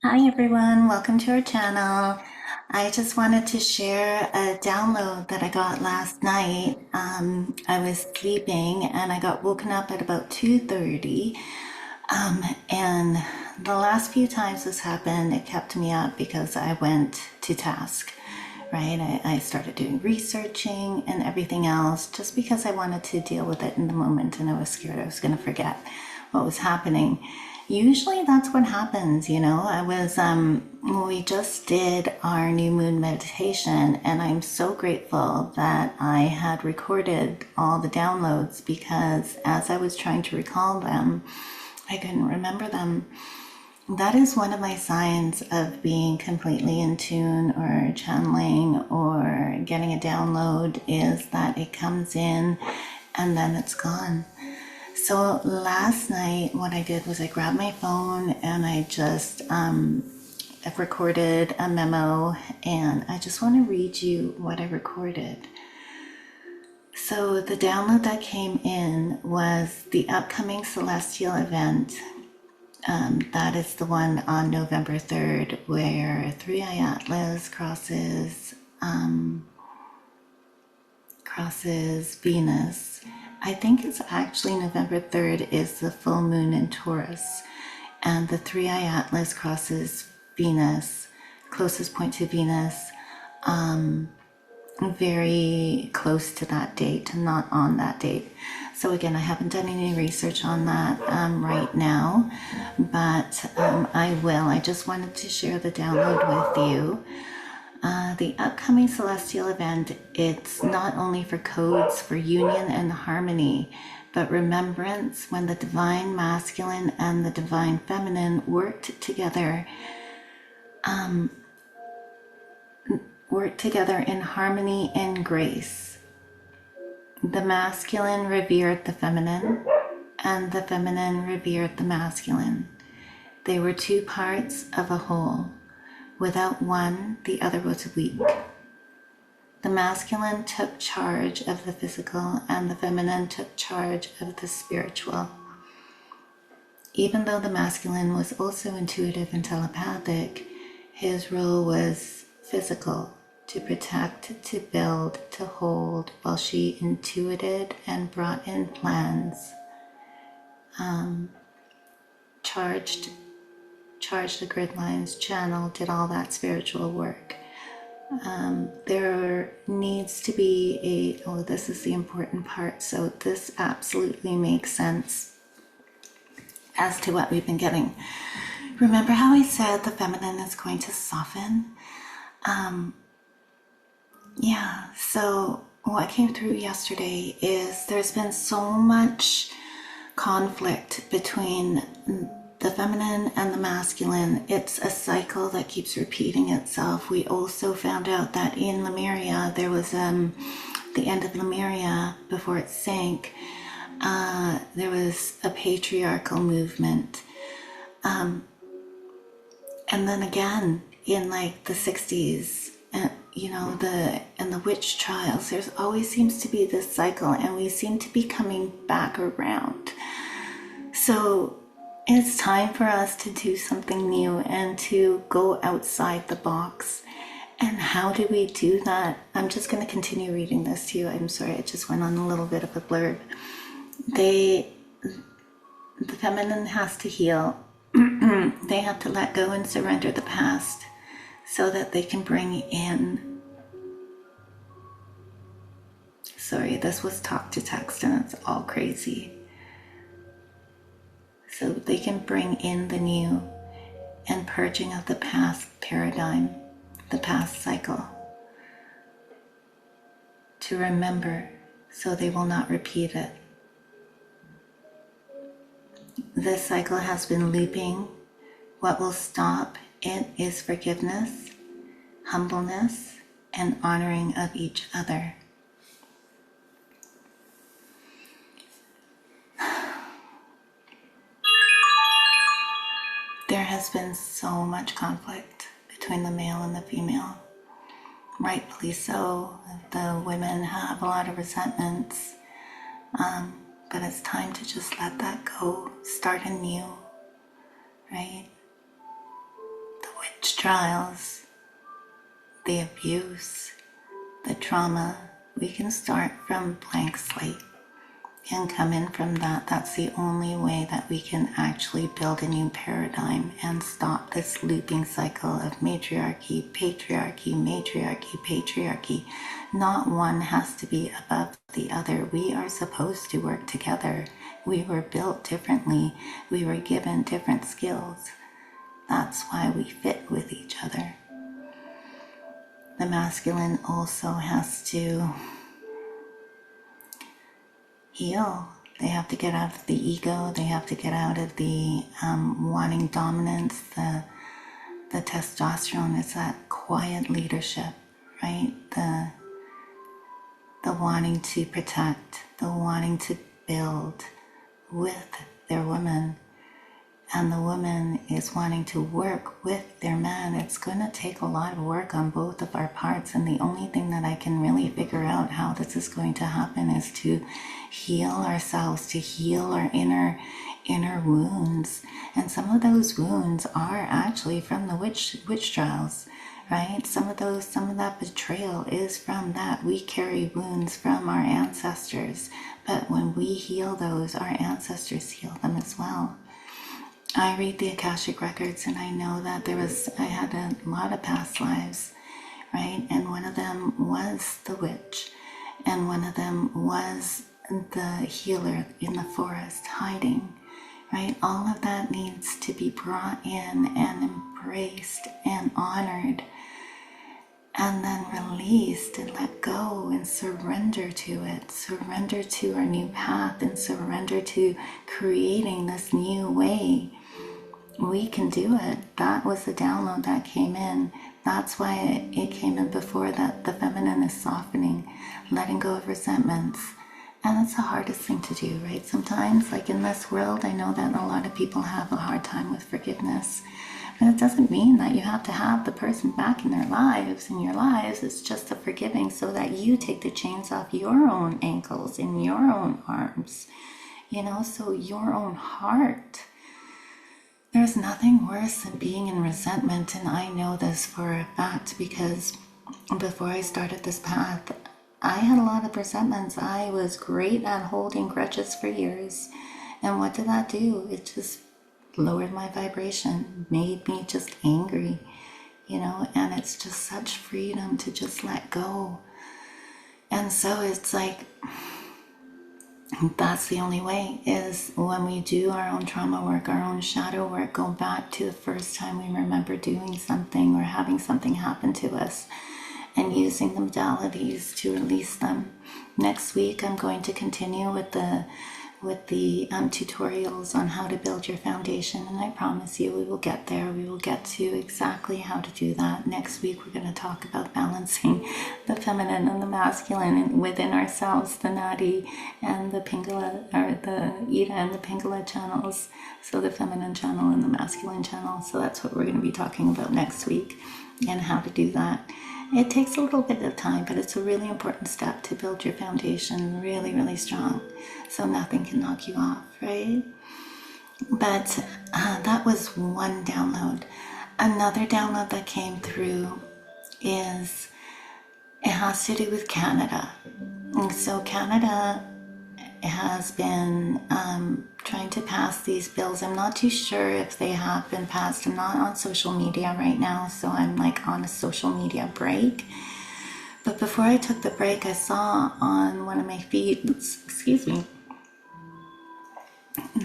Hi everyone, welcome to our channel. I just wanted to share a download that I got last night. I was sleeping and I got woken up at about 2:30. And the last few times this happened, it kept me up because I went to task, right? I started doing researching and everything else just because I wanted to deal with it in the moment and I was scared I was going to forget what was happening. Usually that's what happens, we just did our new moon meditation and I'm so grateful that I had recorded all the downloads because as I was trying to recall them, I couldn't remember them. That is one of my signs of being completely in tune or channeling or getting a download is that it comes in and then it's gone. So last night, what I did was I grabbed my phone and I just I've recorded a memo, and I just want to read you what I recorded. So the download that came in was the upcoming celestial event. That is the one on November 3rd, where 3i Atlas crosses Venus. I think it's actually November 3rd is the full moon in Taurus, and the 3i Atlas crosses Venus, closest point to Venus, very close to that date, not on that date. So again, I haven't done any research on that right now, but I will. I just wanted to share the download with you. The upcoming celestial event, it's not only for codes for union and harmony, but remembrance when the divine masculine and the divine feminine worked together in harmony and grace. The masculine revered the feminine, and the feminine revered the masculine. They were two parts of a whole. Without one, the other was weak. The masculine took charge of the physical and the feminine took charge of the spiritual. Even though the masculine was also intuitive and telepathic, his role was physical, to protect, to build, to hold, while she intuited and brought in plans, charged the grid lines, channeled, did all that spiritual work. There needs to be this is the important part. So this absolutely makes sense as to what we've been getting. Remember how I said the feminine is going to soften? So what came through yesterday is there's been so much conflict between the feminine and the masculine. It's a cycle that keeps repeating itself. We also found out that in Lemuria, there was the end of Lemuria before it sank. There was a patriarchal movement. And then again, in like the 60s, the witch trials, there's always seems to be this cycle, and we seem to be coming back around. So it's time for us to do something new and to go outside the box. And how do we do that? I'm just going to continue reading this to you. I'm sorry, I just went on a little bit of a blurb. The feminine has to heal. They have to let go and surrender the past so that they can bring in. Sorry, this was talk to text and it's all crazy. So they can bring in the new and purging of the past paradigm, the past cycle, to remember so they will not repeat it. This cycle has been looping. What will stop it is forgiveness, humbleness, and honoring of each other. There has been so much conflict between the male and the female. Rightfully so. The women have a lot of resentments, but it's time to just let that go, start anew, right? witch trials, the abuse, the trauma. We can start from blank slate and come in from that. That's the only way that we can actually build a new paradigm and stop this looping cycle of matriarchy, patriarchy, matriarchy, patriarchy. Not one has to be above the other. We are supposed to work together. We were built differently. We were given different skills. That's why we fit with each other. The masculine also has to heal. They have to get out of the ego. They have to get out of the wanting dominance. The testosterone is that quiet leadership, right? The wanting to protect, the wanting to build with their woman. And the woman is wanting to work with their man. It's going to take a lot of work on both of our parts. And the only thing that I can really figure out how this is going to happen is to heal ourselves, to heal our inner wounds. And some of those wounds are actually from the witch trials, right? Some of that betrayal is from that. We carry wounds from our ancestors. But when we heal those, our ancestors heal them as well. I read the Akashic Records, and I know that I had a lot of past lives, right? And one of them was the witch, and one of them was the healer in the forest hiding, right? All of that needs to be brought in and embraced and honored, and then released and let go and surrender to it, surrender to our new path, and surrender to creating this new way. We can do it. That was the download that came in. That's why it came in before, that the feminine is softening, letting go of resentments. And that's the hardest thing to do, right? Sometimes, like in this world, I know that a lot of people have a hard time with forgiveness. But it doesn't mean that you have to have the person back in their lives, in your lives. It's just a forgiving so that you take the chains off your own ankles and your own arms, so your own heart. There's nothing worse than being in resentment, and I know this for a fact because before I started this path, I had a lot of resentments. I was great at holding grudges for years, and what did that do? It just lowered my vibration, made me just angry, and it's just such freedom to just let go. And so it's like, that's the only way, is when we do our own trauma work, our own shadow work, go back to the first time we remember doing something or having something happen to us, and using the modalities to release them. Next week, I'm going to continue with the tutorials on how to build your foundation, and I promise you we will get there. We will get to exactly how to do that. Next week we're going to talk about balancing the feminine and the masculine within ourselves, the Nadi and the Pingala, or the Ida and the Pingala channels, so the feminine channel and the masculine channel. So that's what we're going to be talking about next week, and how to do that. It takes a little bit of time, but it's a really important step to build your foundation really, really strong, so nothing can knock you off, right? But that was one download. Another download that came through is, it has to do with Canada. And so Canada has been trying to pass these bills. I'm not too sure if they have been passed. I'm not on social media right now, so I'm like on a social media break. But before I took the break, I saw on one of my feeds,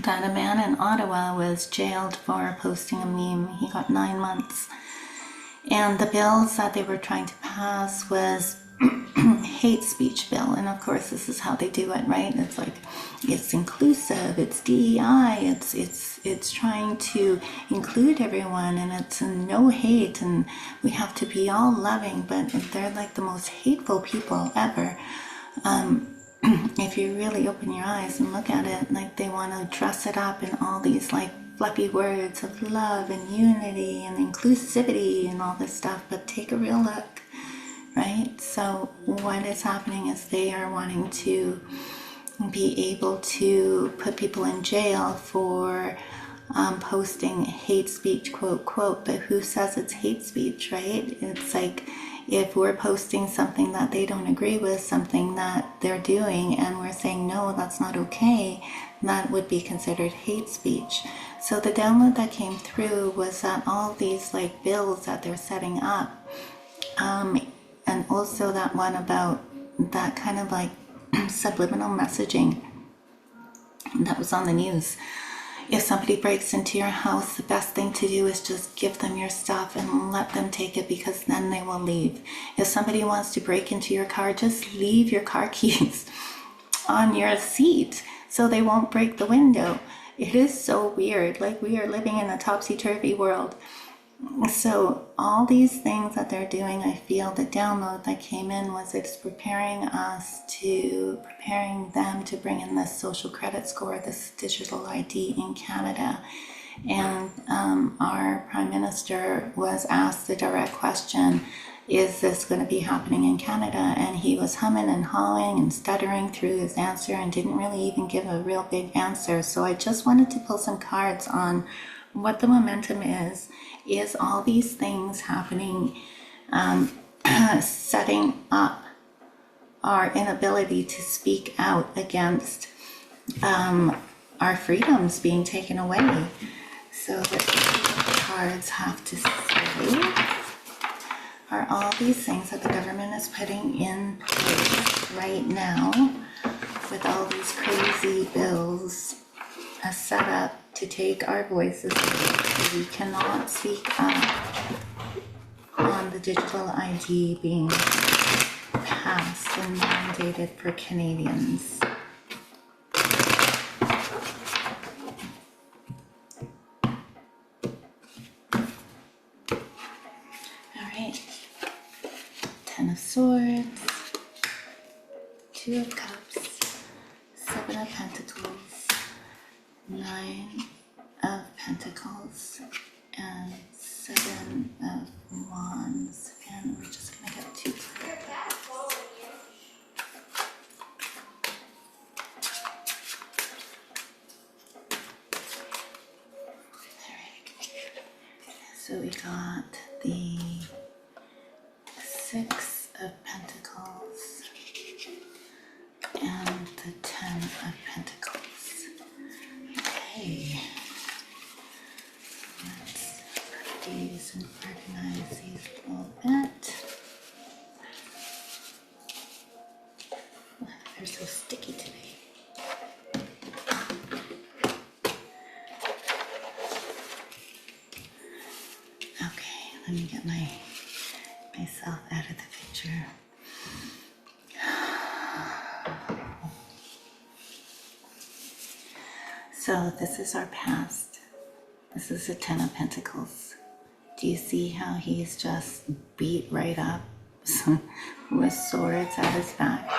that a man in Ottawa was jailed for posting a meme. He got 9 months. And the bills that they were trying to pass was hate speech bill. And of course, this is how they do it, right? It's like, it's inclusive, it's DEI, it's trying to include everyone, and it's no hate, and we have to be all loving, but they're like the most hateful people ever. If you really open your eyes and look at it, like, they want to dress it up in all these like fluffy words of love and unity and inclusivity and all this stuff, but take a real look, right? So what is happening is they are wanting to be able to put people in jail for posting hate speech, quote, quote, but who says it's hate speech, right? It's like if we're posting something that they don't agree with, something that they're doing, and we're saying, no, that's not okay, that would be considered hate speech. So the download that came through was that all these like bills that they're setting up, and also that one about that kind of like subliminal messaging that was on the news. If somebody breaks into your house, the best thing to do is just give them your stuff and let them take it, because then they will leave. If somebody wants to break into your car, just leave your car keys on your seat so they won't break the window. It is so weird. Like, we are living in a topsy-turvy world. So all these things that they're doing, I feel the download that came in was it's preparing them to bring in this social credit score, this digital ID in Canada. And our Prime Minister was asked the direct question, is this going to be happening in Canada? And he was humming and hawing and stuttering through his answer and didn't really even give a real big answer. So I just wanted to pull some cards on what the momentum is all these things happening, setting up our inability to speak out against our freedoms being taken away. So what the cards have to say are all these things that the government is putting in place right now with all these crazy bills set up to take our voices away. So we cannot speak up on the digital ID being passed and mandated for Canadians. All right. 10 of Swords, 2 of Cups, 7 of Pentacles, 9 of Pentacles, and 7 of Wands. And we're just going to get 2 cards. So we got the 6 of Pentacles and the 10 of Pentacles. Okay. Let's put these and organize these a little bit. They're so sticky today. Okay, let me get myself out of the picture. So this is our past. This is the 10 of Pentacles. Do you see how he's just beat right up with swords at his back?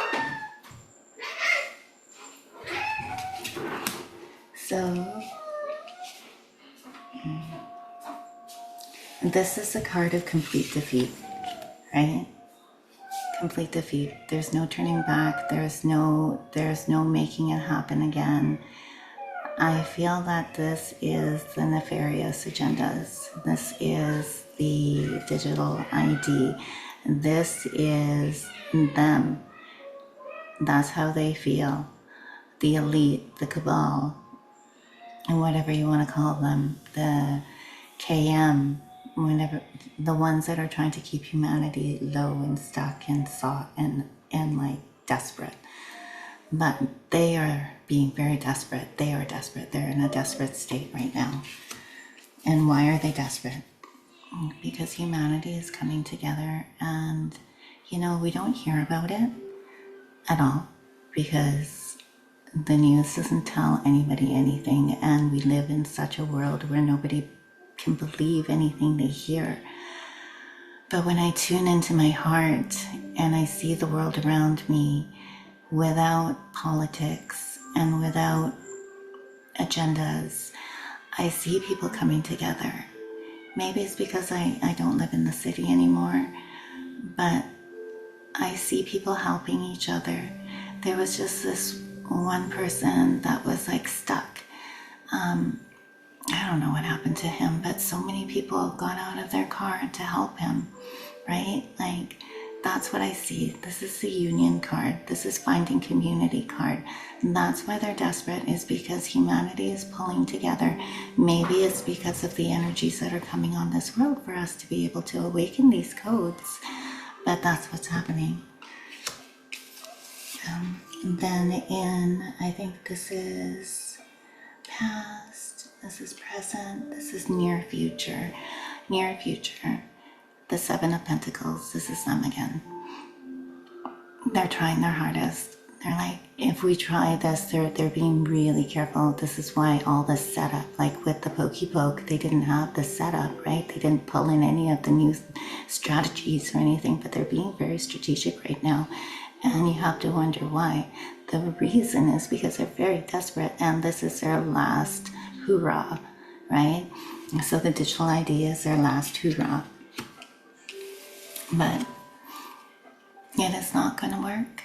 So this is a card of complete defeat, right? Complete defeat. There's no turning back. There's no making it happen again. I feel that this is the nefarious agendas. This is the digital ID. This is them. That's how they feel. The elite, the cabal, and whatever you want to call them, the KM, whenever, the ones that are trying to keep humanity low and stuck and sought and like desperate. But they are being very desperate. They are desperate. They're in a desperate state right now. And why are they desperate? Because humanity is coming together, and we don't hear about it at all because the news doesn't tell anybody anything, and we live in such a world where nobody can believe anything they hear. But when I tune into my heart and I see the world around me without politics and without agendas, I see people coming together. Maybe it's because I don't live in the city anymore, but I see people helping each other. There was just this one person that was like stuck. I don't know what happened to him, but so many people got out of their car to help him, right? Like, that's what I see. This is the union card. This is finding community card. And that's why they're desperate, is because humanity is pulling together. Maybe it's because of the energies that are coming on this world for us to be able to awaken these codes. But that's what's happening. And then I think this is past, this is present, this is near future. Near future. The Seven of Pentacles, this is them again. They're trying their hardest. They're like, if we try this, they're being really careful. This is why all this setup, like with the pokey poke, they didn't have the setup, right? They didn't pull in any of the new strategies or anything, but they're being very strategic right now. And you have to wonder why. The reason is because they're very desperate, and this is their last hoorah, right? So the digital ID is their last hoorah. But it is not going to work.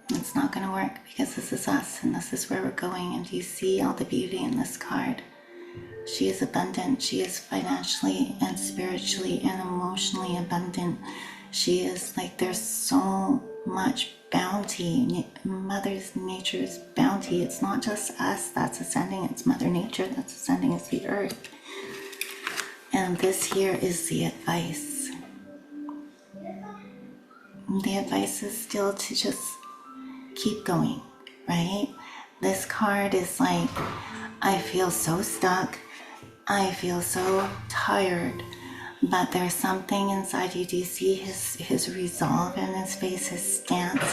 It's not going to work because this is us and this is where we're going. And you see all the beauty in this card. She is abundant. She is financially and spiritually and emotionally abundant. She is like, there's so much bounty. Mother's Nature's bounty. It's not just us that's ascending. It's Mother Nature that's ascending. It's the earth. And this here is the advice. The advice is still to just keep going, right? This card is like, I feel so stuck. I feel so tired. But there's something inside you. Do you see his resolve in his face, his stance,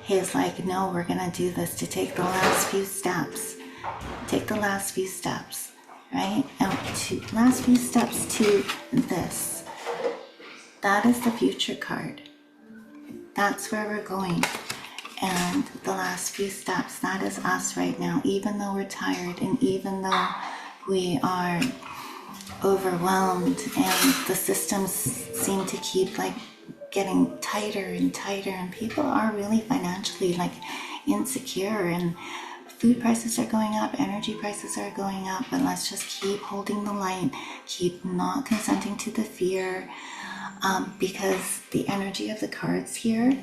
his like, no, we're going to do this, to take the last few steps. Take the last few steps, right? And last few steps to this. That is the future card. That's where we're going. And the last few steps, that is us right now. Even though we're tired and even though we are overwhelmed and the systems seem to keep like getting tighter and tighter, and people are really financially like insecure, and food prices are going up, energy prices are going up, but let's just keep holding the light, keep not consenting to the fear. Because the energy of the cards here,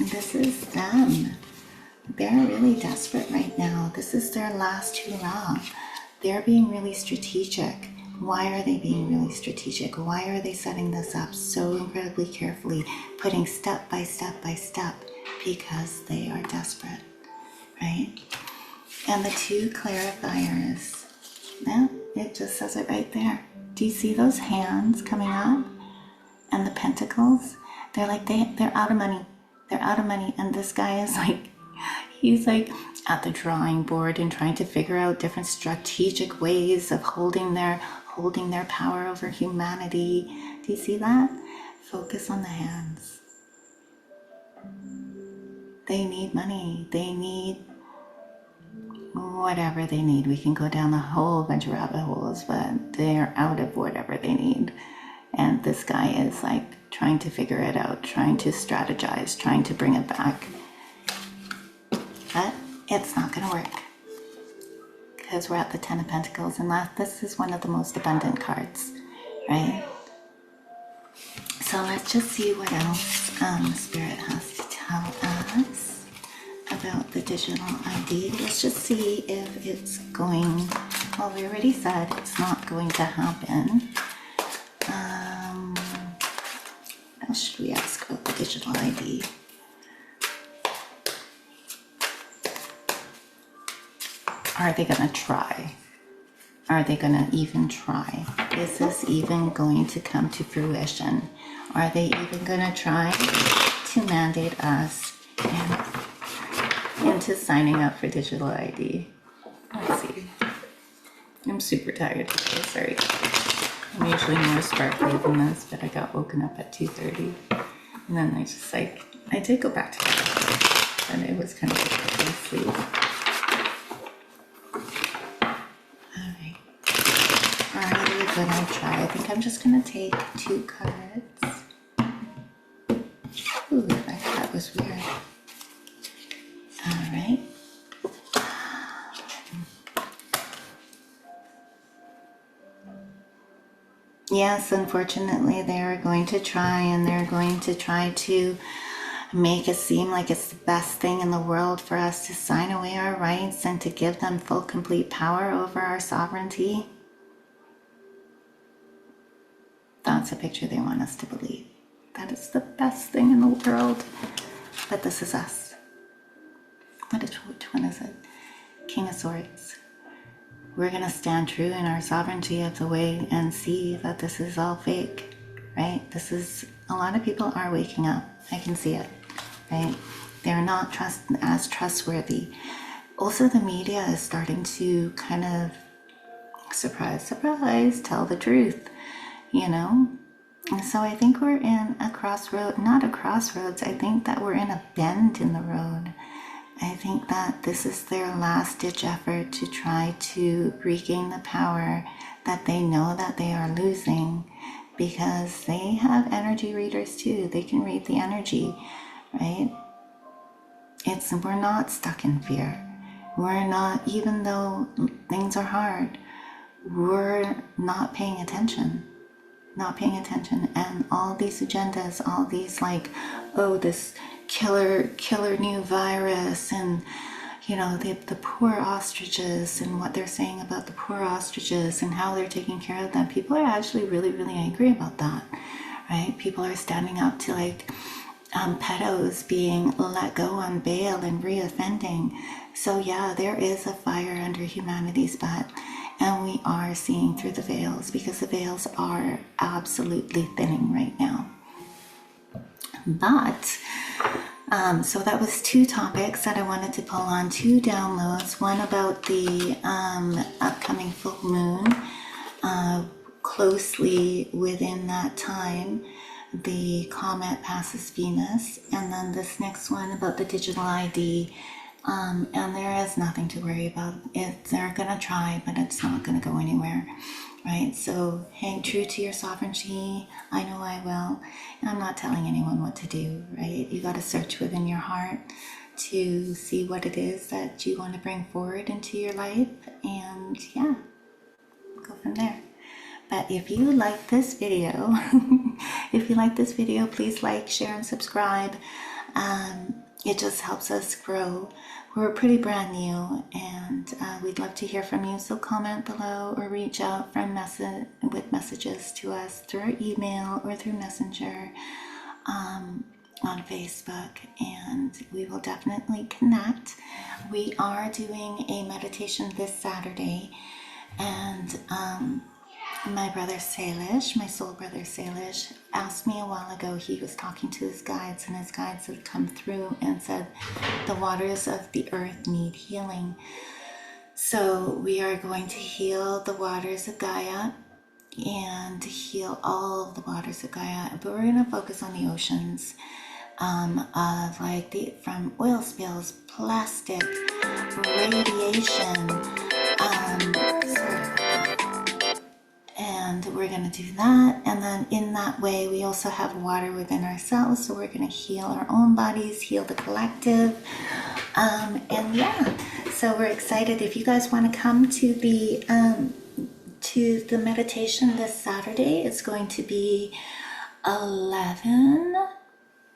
this is them. They're really desperate right now. This is their last hurrah. They're being really strategic. Why are they being really strategic? Why are they setting this up so incredibly carefully, putting step by step by step? Because they are desperate, right? And the two clarifiers, yeah, it just says it right there. Do you see those hands coming up? And the pentacles, they're like, they're out of money. They're out of money. And this guy is like, he's like at the drawing board and trying to figure out different strategic ways of holding their power over humanity. Do you see that? Focus on the hands. They need money. They need whatever they need. We can go down a whole bunch of rabbit holes, but they're out of whatever they need. And this guy is like trying to figure it out, trying to strategize, trying to bring it back. But it's not going to work because we're at the Ten of Pentacles, and this is one of the most abundant cards, right? So let's just see what else Spirit has to tell us about the digital ID. Let's just see if it's going, well, we already said it's not going to happen. What else should we ask about the digital ID? Are they going to try? Are they going to even try? Is this even going to come to fruition? Are they even going to try to mandate us into signing up for digital ID? Let's see. I'm super tired today, sorry. I'm usually more sparkly than this, but I got woken up at 2:30. And then I did go back to bed, and it was kind of difficult to sleep. Alright. Alright, we're gonna try. I think I'm just gonna take 2 cards. Ooh, that was weird. Alright. Yes, unfortunately, they are going to try, and they're going to try to make it seem like it's the best thing in the world for us to sign away our rights and to give them full, complete power over our sovereignty. That's a picture they want us to believe. That is the best thing in the world. But this is us. Which one is it? King of Swords. We're going to stand true in our sovereignty of the way and see that this is all fake, right? This is, a lot of people are waking up. I can see it, right? They're not as trustworthy. Also, the media is starting to kind of, surprise, surprise, tell the truth, you know? And so I think we're in a crossroad, not a crossroads, I think that we're in a bend in the road. I think that this is their last ditch effort to try to regain the power that they know that they are losing, because they have energy readers too. They can read the energy, right? We're not stuck in fear. We're not, even though things are hard, we're not paying attention. And all these agendas, all these like, oh, this killer new virus, and you know, the poor ostriches, and what they're saying about the poor ostriches and how they're taking care of them. People are actually really, really angry about that, right? People are standing up to like pedos being let go on bail and reoffending. So yeah, there is a fire under humanity's butt, and we are seeing through the veils, because the veils are absolutely thinning right now. But so that was 2 topics that I wanted to pull on, 2 downloads. One about the upcoming full moon, closely within that time the comet passes Venus, and then this next one about the digital ID. And there is nothing to worry about. They're gonna try, but it's not gonna go anywhere, right? So hang true to your sovereignty. I know I will. I'm not telling anyone what to do, right? You gotta search within your heart to see what it is that you want to bring forward into your life, and yeah, go from there. But if you like this video, please like, share, and subscribe. It just helps us grow. We're pretty brand new, and we'd love to hear from you. So comment below or reach out with messages to us through our email or through Messenger on Facebook, and we will definitely connect. We are doing a meditation this Saturday, and my brother Salish, my soul brother Salish, asked me a while ago. He was talking to his guides, and his guides had come through and said the waters of the earth need healing. So we are going to heal the waters of Gaia and heal all of the waters of Gaia, but we're going to focus on the oceans, of like from oil spills, plastic, radiation, and we're going to do that. And then in that way, we also have water within ourselves, so we're going to heal our own bodies, heal the collective, and yeah, so we're excited. If you guys want to come to the meditation this Saturday, it's going to be 11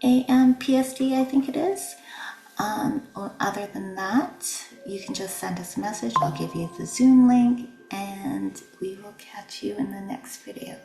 a.m. PST, I think it is. Or other than that, you can just send us a message. I'll give you the Zoom link, and we will catch you in the next video.